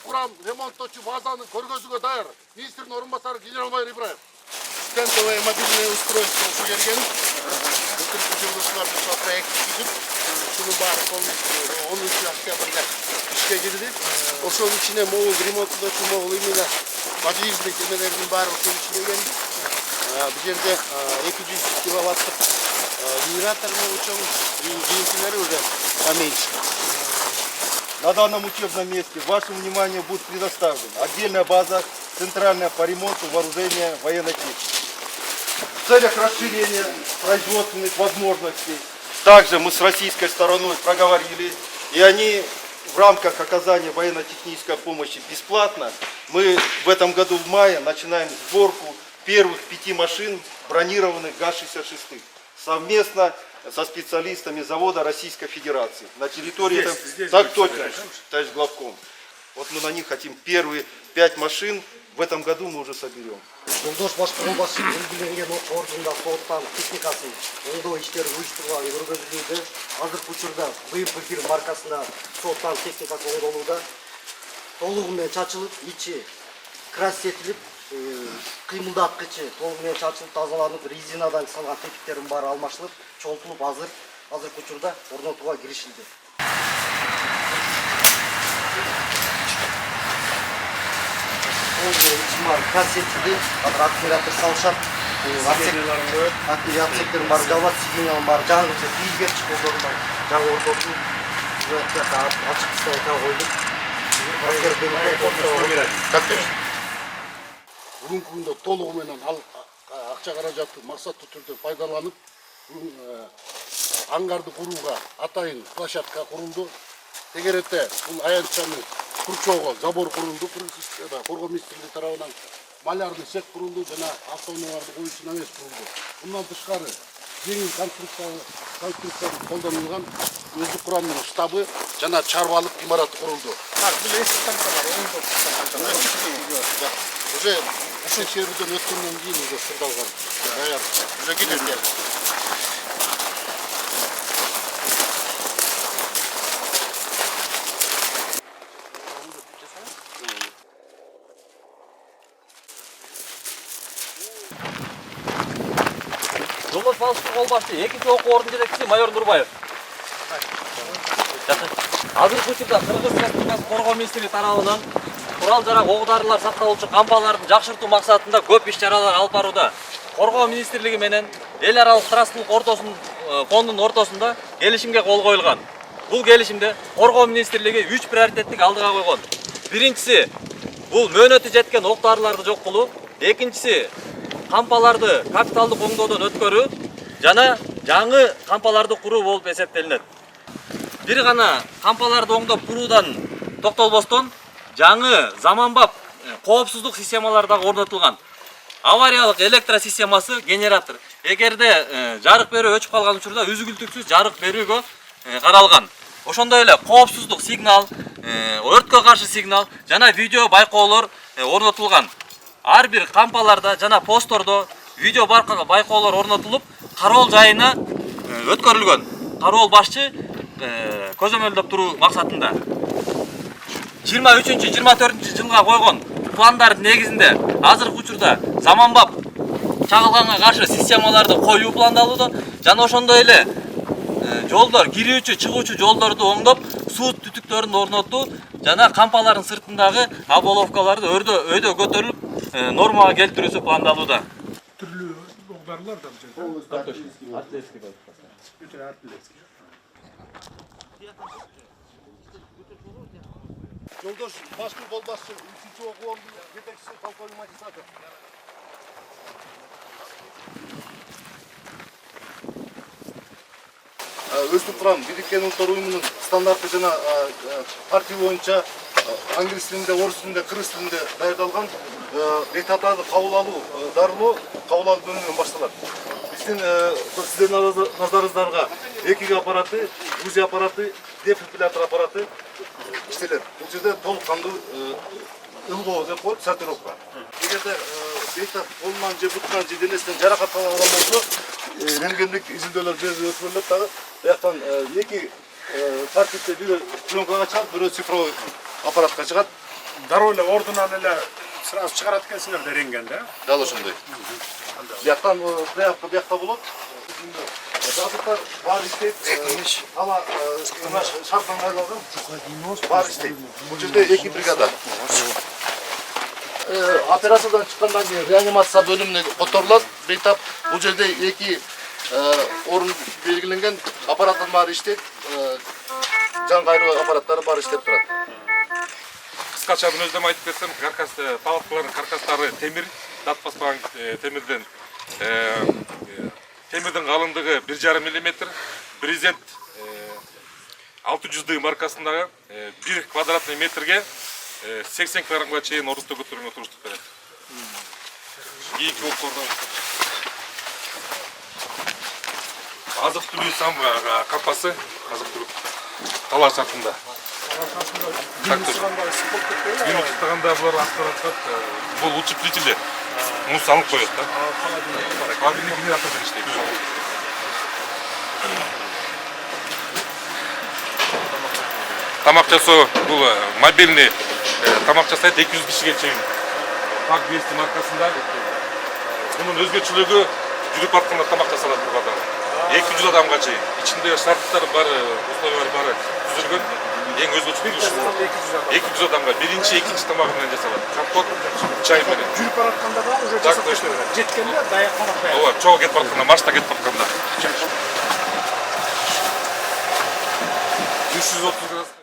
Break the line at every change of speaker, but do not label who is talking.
құрам ремонттоочу базаны көргөзүүгө даяр. Министрдин орун басары генерал-майор Ибраев.
Стендовое мобильное устройство ушу келген. Бүкіл жүргізушілерді сол проект түзіп, шуның бары полностью 10 октябрда ішке кирди. Ошонун ичине могул ремонттоочу могул именно подвижный темелердин баары ошонун ичине келди. Бул жерде 200 киловаттык генератор чоң, жыйынтыктары уже поменьше. На данном учебном месте вашему вниманию будет предоставлена отдельная база центральная по ремонту вооружения военной техники. В целях расширения производственных возможностей также мы с российской стороной проговорили, и они в рамках оказания военно-технической помощи бесплатно. Мы в этом году в мае начинаем сборку первых 5 машин бронированных ГАЗ-66 совместно со специалистами завода Российской Федерации. На территории здесь так точно, товарищ главком. Вот мы на них хотим первые 5 машин. В этом году мы уже соберем.
Жолдош башкармасы белгиленген окуу ордунда соттан техникасын оңдоо иштерин уюштурган көргөзүлүүдө. Азыркы учурда БМП фирм маркасында соттан техникасы оңдолууда. Толугу менен чачылып, ичи крас этилип, кыймылдаткычы толугу менен чачылып, тазаланып, резинадан салган тепиктердин баары алмашылып, чолтулуп азыркы учурда орнотууга киришилди. İçimar kasetli, akümülatör salışat, akümülatör margalat, signal marjan, bilgiler çıkıyorlar, can ortosu, açık sayfa koyduk.
Бүгүнкү күндө толугу менен ал акча каражаты максаттуу түрдө пайдаланып, ангарды курууга атайын площадка курулду. Тегеретте бул аянтчаны Курчоого забор курулду, коргоо министрлиги тарабынан малярный цех курулду жана автоунааларды коюучу навес курулду. Мындан тышкары жеңил конструкцияны колдонулган өздүк курамдын штабы жана чарбалык имараты курулду. Уже текшерүүдөн өткөндөн кийин уже сырдалган. Даяр. Уже кетет.
Жолдош балыштык колбашчы, 2-нчи окуу ордун жетекчиси майор Нурбаев. Азыркы учурда Кыргыз Республикасы Коргоо министрлиги тарабынан курал-жарак, ок-дарылар сакталуучу кампалардын жакшыртуу максатында көп иш-чаралар алып барууда. Коргоо министрлиги менен эл аралык трассалык фондунун ортосунда келишимге кол коюлган. Бул келишимде Коргоо министрлиги 3 приоритеттик алдыга койгон. Биринчиси бул мөөнөтү жеткен ок-дарыларды жок кылуу, экинчиси кампаларды капиталдык оңдоодон өткөрүү жана жаңы кампаларды куруу болуп эсептелинет. Бир гана кампаларды оңдоп куруудан токтолбостон жаңы заманбап коопсуздук системалары дагы орнотулган. Авариялык электросистемасы генератор. Эгерде жарык берүү өчүп калган учурда үзгүлтүксүз жарык берүүгө каралган. Ошондой эле коопсуздук сигнал, өрткө каршы сигнал жана видео байкоолор орнотулган. Ар бир кампаларда жана постордо видео байкоолор орнотулуп, кароол жайына өткөрүлгөн. Кароол башчы көзөмөлдөп туруу максатында 23-24 жылга койгон пландардын негизинде азыркы учурда заманбап чагылганга каршы системаларды коюу пландалууда жана ошондой эле жолдор, кирүүчү, чыгуучу жолдорду оңдоп, суу түтүктөрүн орнотуу жана кампалардын сыртындагы оболовкаларды өйдө көтөрүлүп, нормага келтирүүсү пландалууда.
Түрлүү ок-дарылар да бул жерде.
Артиллерийский.
Бүтүн артиллерийский.
Жолдош башкы колбашчы 3-нчи окуу ордунун жетекчиси полковник магистратор. Өздүк курам Бириккен Улуттар уюмунун стандарты жана партия боюнча англис тилинде, орус тилинде, кыргыз тилинде даярдалган бетатарды кабыл алуу, дарылоо кабыл алуу бөлүмүнөн башталат. Биздин сиздердин назарыңыздарга ЭКГ аппараты, УЗИ аппараты, дефибриллятор аппараты иштелет. Бул жерде толук кандуу ылгоо деп коет, сортировка. Эгерде бетат колунан же буттан же денесинен жаракат алган болсо, рентгендик изилдөөлөр өткөрүлөт дагы. Бияктан эки тартипте бирөө пленкага чыгат, бирөө цифровой аппаратка чыгат.
дароо эле ордунан эле сразу чыгарат экенсиңер да ренгенде.
Дал ошондой. Бияктан бияққа болот. Жазыктар бар иштейт. Ала шарттан айланган бар иштейт. Бул жерде 2 бригада. Операциядан чыккандан кийин реанимация бөлүмүнө которулат. Бейтап бул жерде 2 орун белгиленген аппараттар бар иштейт. Жан кайруу аппараттары бар иштеп турат.
Кыскача өздөм айтып кетсем, палаткалардын каркастары темир, дат баспаган темирден темирдин калыңдыгы 1,5 мм, брезент 600 маркасындагы 1 квадратный метрге 80 килограммга чейин орусто көтөрүүгө туруштук берет. Кийинки октордон азык түлүү сам капасы, азык түлүү талаш шартында. Минут ұстағанда бұлар ақпаратқа бұл утеплитель мұз алып қояды да. Мобильный генератордан іштейді. Тамақ жасау бұл мобильный тамақ жасайды 200 кишиге чейин. Пак 200 маркасында. Бұның өзгөчөлүгү жүрүп атканда тамақ жасалат burada. 200 адамга чейин. İçinde şartlar бар, условиялар бар түзүлгөн. Ең өзгөчөлүгү 200 адамга биринчи, экинчи тамагынан жасалат. Компот, чай менен.
Жүрүп баратканда да уже жасап беришет. Жеткенде даяк тамак даяк.
Ооба, чогуу кетип баратканда, маршта кетип баратканда. 330 градус.